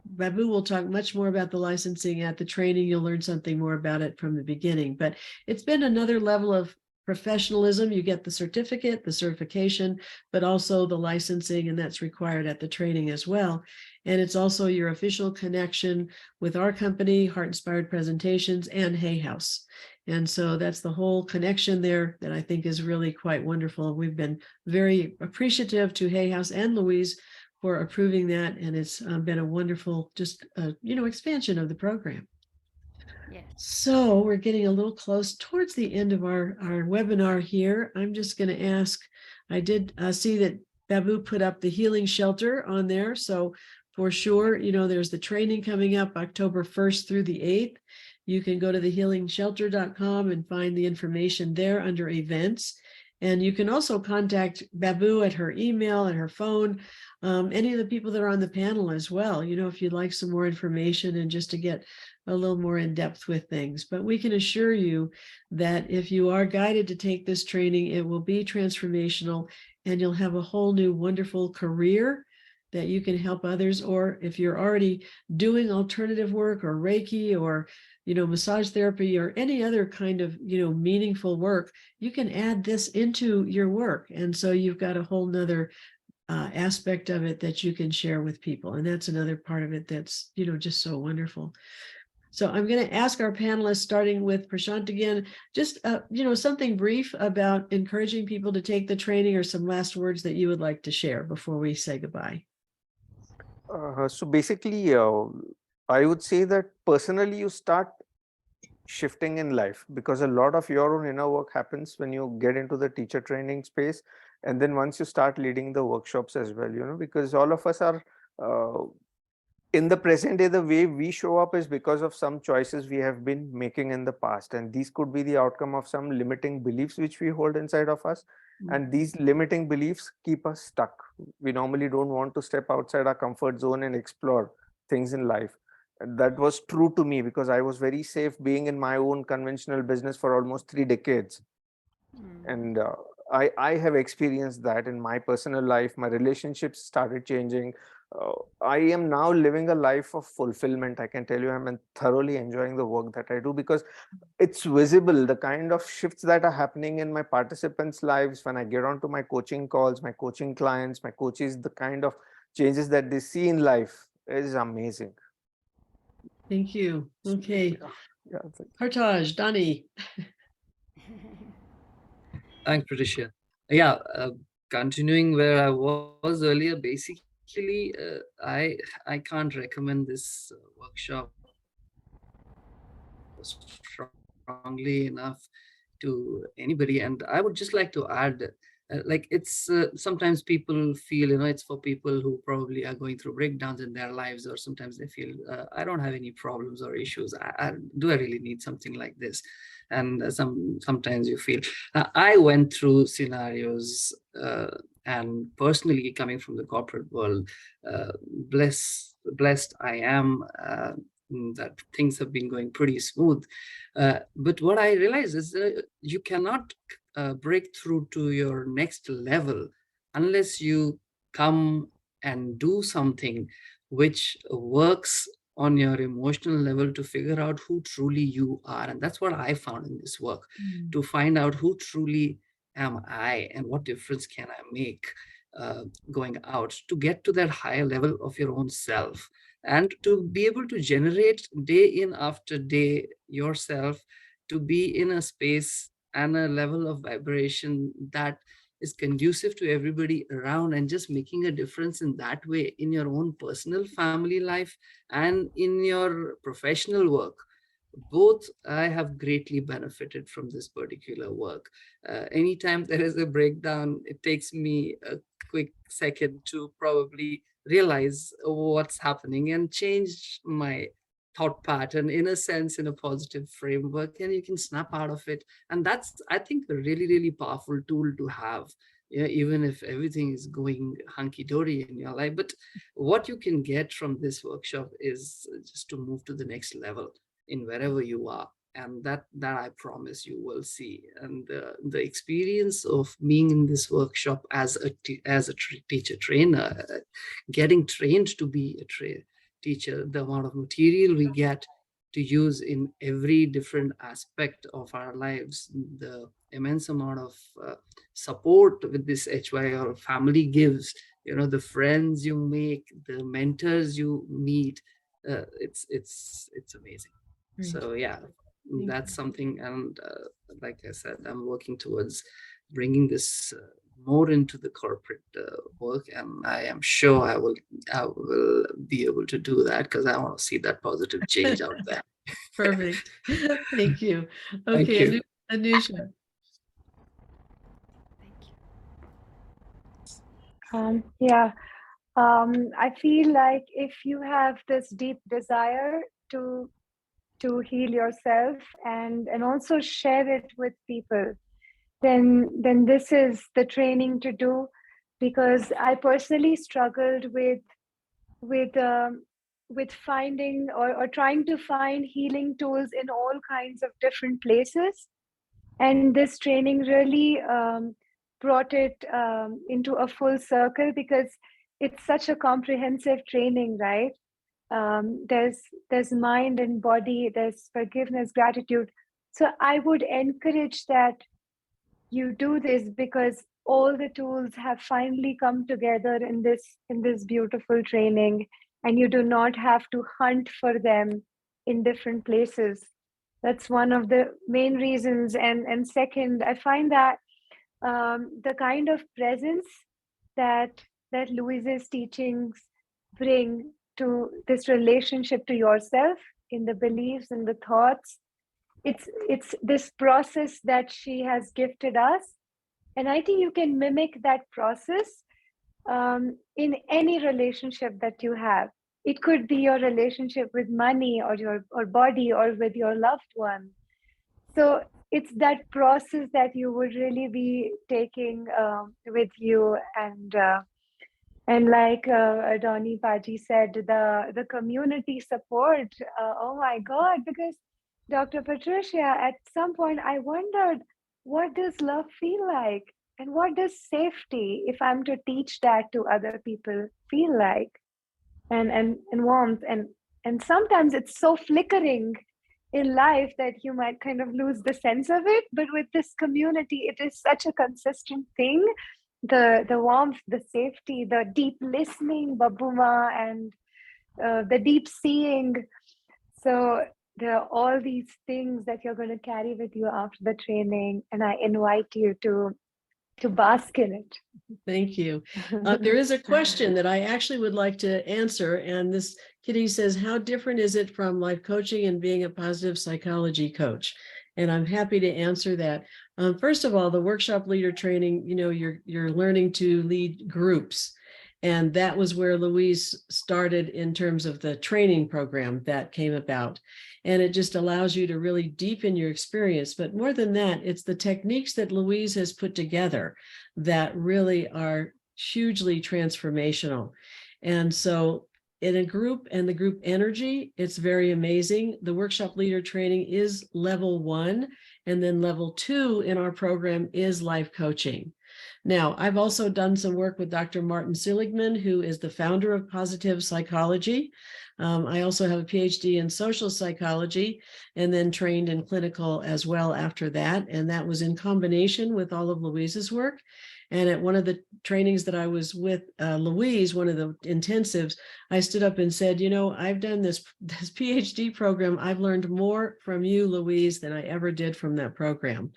Babu will talk much more about the licensing at the training. You'll learn something more about it from the beginning, but it's been another level of professionalism. You get the certificate, the certification, but also the licensing, and that's required at the training as well. And it's also your official connection with our company, Heart Inspired Presentations, and Hay House. And so that's the whole connection there that I think is really quite wonderful. We've been very appreciative to Hay House and Louise for approving that, and it's been a wonderful expansion of the program. Yes. So we're getting a little close towards the end of our webinar here. I'm just going to ask, I did see that Babu put up the healing shelter on there. So for sure, there's the training coming up October 1st through the 8th. You can go to thehealingshelter.com and find the information there under events. And you can also contact Babu at her email and her phone, any of the people that are on the panel as well, if you'd like some more information and just to get a little more in depth with things. But we can assure you that if you are guided to take this training, it will be transformational and you'll have a whole new wonderful career that you can help others. Or if you're already doing alternative work or Reiki or massage therapy or any other kind of, meaningful work, you can add this into your work. And so you've got a whole nother aspect of it that you can share with people. And that's another part of it that's, just so wonderful. So I'm going to ask our panelists, starting with Prashant again, just, something brief about encouraging people to take the training or some last words that you would like to share before we say goodbye. So basically, I would say that personally, you start shifting in life because a lot of your own inner work happens when you get into the teacher training space. And then once you start leading the workshops as well, because all of us are in the present day, the way we show up is because of some choices we have been making in the past. And these could be the outcome of some limiting beliefs which we hold inside of us. And these limiting beliefs keep us stuck. We normally don't want to step outside our comfort zone and explore things in life. And that was true to me because I was very safe being in my own conventional business for almost 3 decades. And I have experienced that in my personal life. My relationships started changing. I am now living a life of fulfillment. I can tell you I'm thoroughly enjoying the work that I do because it's visible, the kind of shifts that are happening in my participants' lives when I get onto my coaching calls, my coaching clients, my coaches, the kind of changes that they see in life is amazing. Thank you. Okay. Yeah, Hartaj, Dani. Thanks, Patricia. Yeah, continuing where I was earlier, basically, I can't recommend this workshop strongly enough to anybody. And I would just like to add, it's sometimes people feel, it's for people who probably are going through breakdowns in their lives, or sometimes they feel, I don't have any problems or issues. Do I really need something like this? And sometimes you feel, I went through scenarios and personally coming from the corporate world, blessed I am that things have been going pretty smooth. But what I realized is that you cannot break through to your next level unless you come and do something which works on your emotional level to figure out who truly you are. And that's what I found in this work, to find out who truly am I and what difference can I make going out to get to that higher level of your own self, and to be able to generate day in after day yourself to be in a space and a level of vibration that is conducive to everybody around, and just making a difference in that way in your own personal family life and in your professional work. Both I have greatly benefited from this particular work. Anytime there is a breakdown, it takes me a quick second to probably realize what's happening and change my thought pattern, in a sense, in a positive framework, and you can snap out of it. And that's, I think, a really, really powerful tool to have, even if everything is going hunky-dory in your life. But what you can get from this workshop is just to move to the next level in wherever you are, and that I promise you will see. And the experience of being in this workshop as a teacher trainer, getting trained to be a teacher, the amount of material we get to use in every different aspect of our lives, the immense amount of support with this HY or family gives, the friends you make, the mentors you meet, it's amazing. Great. So yeah, Thank that's you. something. And like I said, I'm working towards bringing this more into the corporate work, and I am sure I will be able to do that, because I want to see that positive change out there. Perfect. Thank you. Thank Okay, you. Anusha. Yeah, I feel like if you have this deep desire to heal yourself and also share it with people, then this is the training to do. Because I personally struggled with finding or trying to find healing tools in all kinds of different places, and this training really brought it into a full circle, because it's such a comprehensive training, right? There's mind and body, there's forgiveness, gratitude. So I would encourage that you do this, because all the tools have finally come together in this beautiful training, and you do not have to hunt for them in different places. That's one of the main reasons. And second, I find that the kind of presence that Louise's teachings bring to this relationship to yourself, in the beliefs and the thoughts, it's this process that she has gifted us. And I think you can mimic that process in any relationship that you have. It could be your relationship with money, or body, or with your loved one. So it's that process that you would really be taking with you. And like Donnie Paji said, the community support. Oh my God! Because Dr. Patricia, at some point I wondered, what does love feel like, and what does safety, if I'm to teach that to other people, feel like, and warmth, and sometimes it's so flickering in life that you might kind of lose the sense of it. But with this community, it is such a consistent thing. The warmth, the safety, the deep listening, Babuma, and the deep seeing. So there are all these things that you're going to carry with you after the training, and I invite you to bask in it. Thank you. There is a question that I actually would like to answer. And this Kitty says, how different is it from life coaching and being a positive psychology coach? And I'm happy to answer that. First of all, the workshop leader training, you're learning to lead groups. And that was where Louise started in terms of the training program that came about. And it just allows you to really deepen your experience. But more than that, it's the techniques that Louise has put together that really are hugely transformational. And so in a group and the group energy, it's very amazing. The workshop leader training is level 1. And then level 2 in our program is life coaching. Now, I've also done some work with Dr. Martin Seligman, who is the founder of Positive Psychology. I also have a PhD in social psychology, and then trained in clinical as well after that. And that was in combination with all of Louise's work. And at one of the trainings that I was with Louise, one of the intensives, I stood up and said, I've done this PhD program. I've learned more from you, Louise, than I ever did from that program.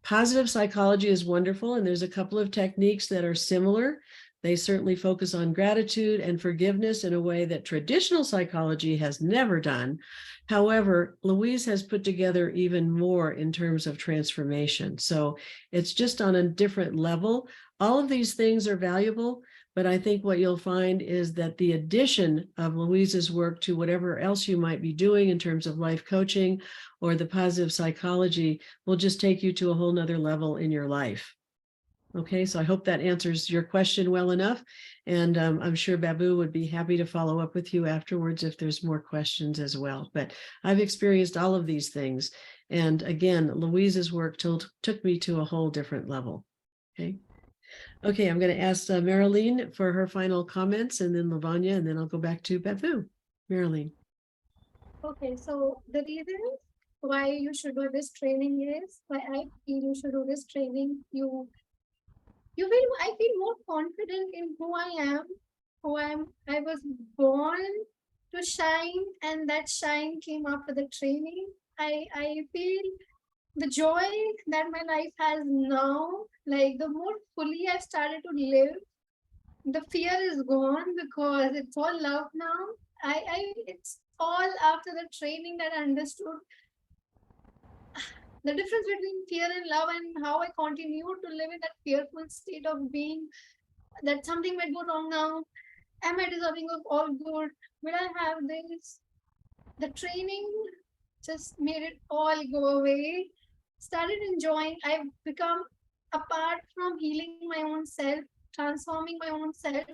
Positive psychology is wonderful, and there's a couple of techniques that are similar. They certainly focus on gratitude and forgiveness in a way that traditional psychology has never done. However, Louise has put together even more in terms of transformation. So it's just on a different level. All of these things are valuable, but I think what you'll find is that the addition of Louise's work to whatever else you might be doing in terms of life coaching or the positive psychology will just take you to a whole nother level in your life. Okay, so I hope that answers your question well enough. And I'm sure Babu would be happy to follow up with you afterwards if there's more questions as well. But I've experienced all of these things. And again, Louise's work took me to a whole different level. Okay. Okay, I'm going to ask Marilyn for her final comments, and then Lavanya, and then I'll go back to Babu. Marilyn. Okay, so the reason why you should do this training is, why I feel you should do this training, I feel more confident in who I am, I was born to shine, and that shine came after the training. I feel the joy that my life has now, like the more fully I've started to live, the fear is gone because it's all love now. It's all after the training that I understood the difference between fear and love, and how I continue to live in that fearful state of being that something might go wrong now. Am I deserving of all good? Will I have this? The training just made it all go away. Started enjoying. I've become, apart from healing my own self, transforming my own self,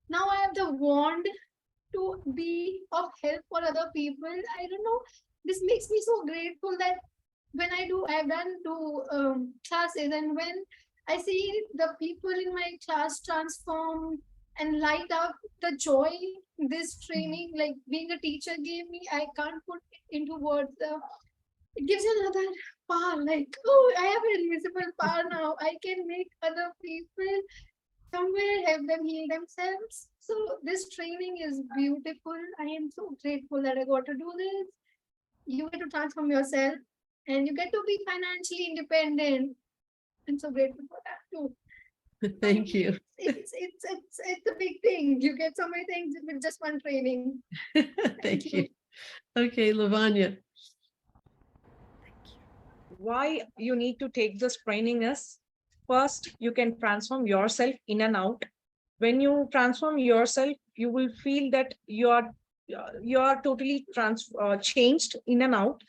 now I have the wand to be of help for other people. I don't know. This makes me so grateful that when I've done 2 classes, and when I see the people in my class transform and light up, the joy this training, like being a teacher, gave me, I can't put it into words. It gives you another power, like, oh, I have a invisible power now. I can make other people somewhere help them heal themselves. So this training is beautiful. I am so grateful that I got to do this. You get to transform yourself, and you get to be financially independent. I'm so grateful for that too. Thank you. It's a big thing. You get so many things with just one training. Thank you. Okay, Lavanya. Why you need to take this training is, first, you can transform yourself in and out. When you transform yourself, you will feel that you are totally changed in and out.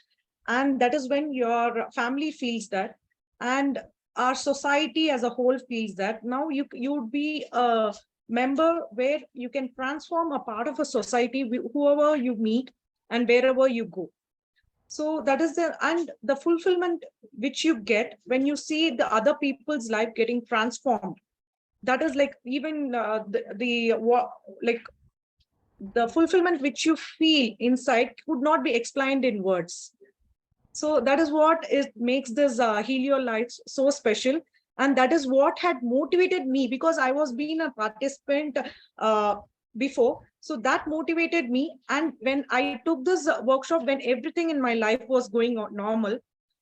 And that is when your family feels that, and our society as a whole feels that. Now you would be a member where you can transform a part of a society, whoever you meet and wherever you go. So that is the fulfillment which you get when you see the other people's life getting transformed. That is like, even the fulfillment which you feel inside could not be explained in words. So that is what makes this Heal Your Life so special. And that is what had motivated me, because I was being a participant before. So that motivated me. And when I took this workshop, when everything in my life was going on normal,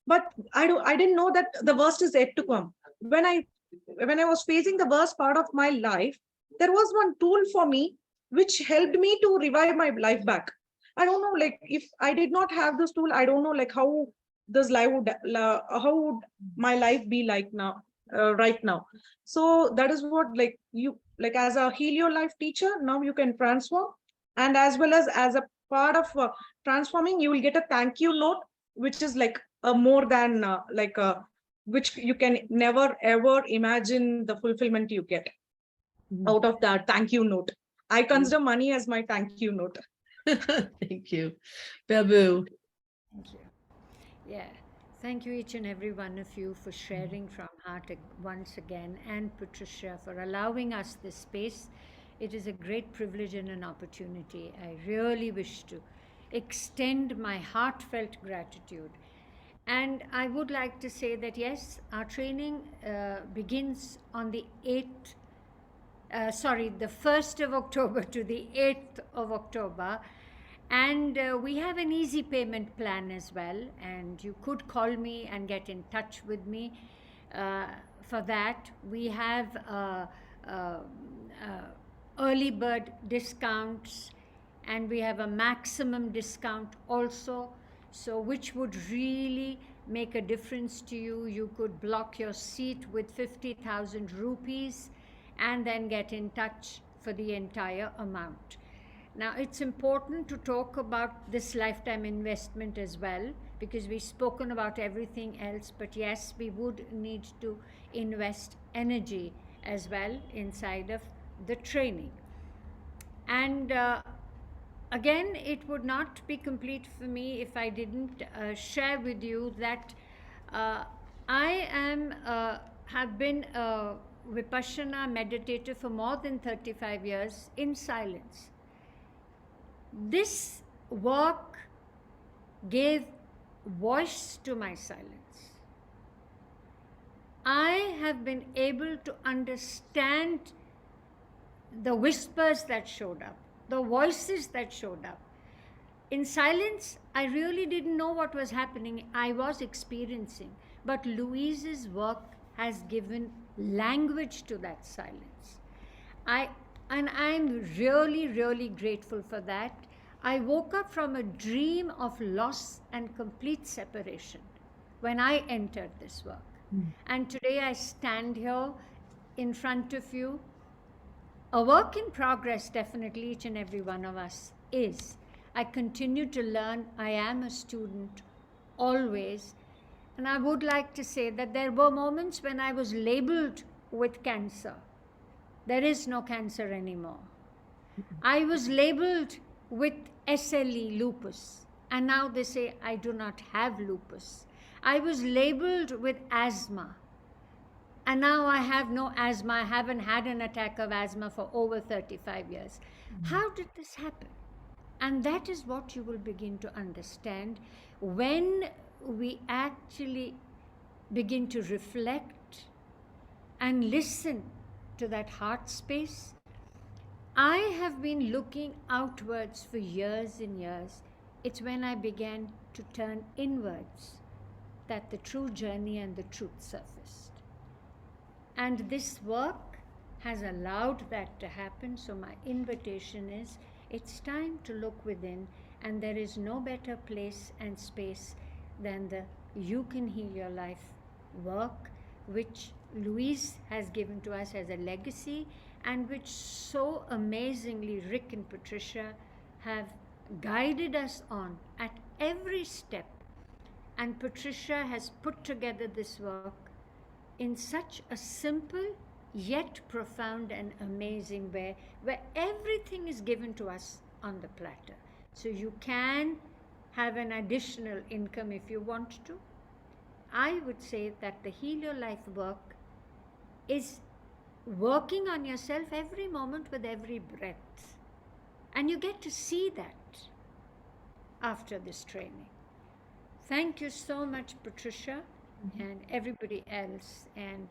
but I didn't know that the worst is yet to come. When I was facing the worst part of my life, there was one tool for me which helped me to revive my life back. I don't know, like, if I did not have this tool, I don't know, like, how would my life be like now, right now. So that is what, like, you, like, as a Heal Your Life teacher, now you can transform. And as well as a part of transforming, you will get a thank you note, which is like a more than which you can never ever imagine the fulfillment you get out of that thank you note. I consider money as my thank you note. Thank you. Babu. Thank you. Yeah. Thank you, each and every one of you, for sharing from heart once again, and Patricia for allowing us this space. It is a great privilege and an opportunity. I really wish to extend my heartfelt gratitude. And I would like to say that, yes, our training begins on the 1st of October to the 8th of October. And we have an easy payment plan as well. And you could call me and get in touch with me. For that, we have early bird discounts, and we have a maximum discount also. So which would really make a difference to you. You could block your seat with 50,000 rupees and then get in touch for the entire amount. Now, it's important to talk about this lifetime investment as well, because we've spoken about everything else, but yes, we would need to invest energy as well inside of the training. And again, it would not be complete for me if I didn't share with you that I have been a Vipassana meditator for more than 35 years in silence. This work gave voice to my silence. I have been able to understand the whispers that showed up, the voices that showed up. In silence, I really didn't know what was happening. I was experiencing. But Louise's work has given language to that silence. And I'm really, really grateful for that. I woke up from a dream of loss and complete separation when I entered this work. And today I stand here in front of you. A work in progress, definitely, each and every one of us is. I continue to learn. I am a student always. And I would like to say that there were moments when I was labeled with cancer. There is no cancer anymore. I was labeled with SLE, lupus, and now they say I do not have lupus. I was labeled with asthma, and now I have no asthma. I haven't had an attack of asthma for over 35 years. How did this happen? And that is what you will begin to understand when we actually begin to reflect and listen to that heart space. I have been looking outwards for years and years. It's when I began to turn inwards that the true journey and the truth surfaced. And this work has allowed that to happen. So my invitation is, it's time to look within, and there is no better place and space than the You Can Heal Your Life work, which Louise has given to us as a legacy, and which so amazingly Rick and Patricia have guided us on at every step. And Patricia has put together this work in such a simple yet profound and amazing way, where everything is given to us on the platter. So you can have an additional income if you want to. I would say that the Heal Your Life work is working on yourself every moment with every breath. And you get to see that after this training. Thank you so much, Patricia, and everybody else. And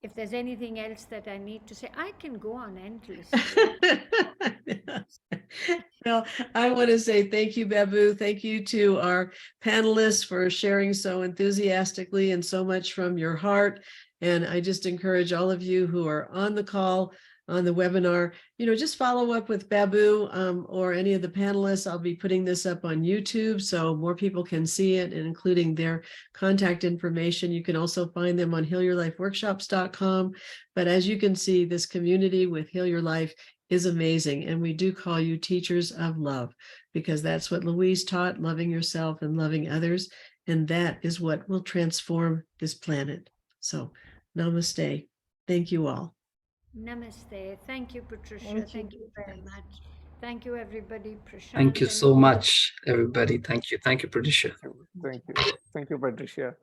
if there's anything else that I need to say, I can go on endlessly. Well, I want to say thank you, Babu. Thank you to our panelists for sharing so enthusiastically and so much from your heart. And I just encourage all of you who are on the call, on the webinar, just follow up with Babu or any of the panelists. I'll be putting this up on YouTube so more people can see it, and including their contact information. You can also find them on healyourlifeworkshops.com. But as you can see, this community with Heal Your Life is amazing. And we do call you teachers of love, because that's what Louise taught, loving yourself and loving others. And that is what will transform this planet. So namaste. Thank you all. Namaste. Thank you, Patricia. Thank you very much. Thank you, everybody. Prashant. Thank you so much, everybody. Thank you. Thank you, Patricia. Thank you. Thank you, Patricia.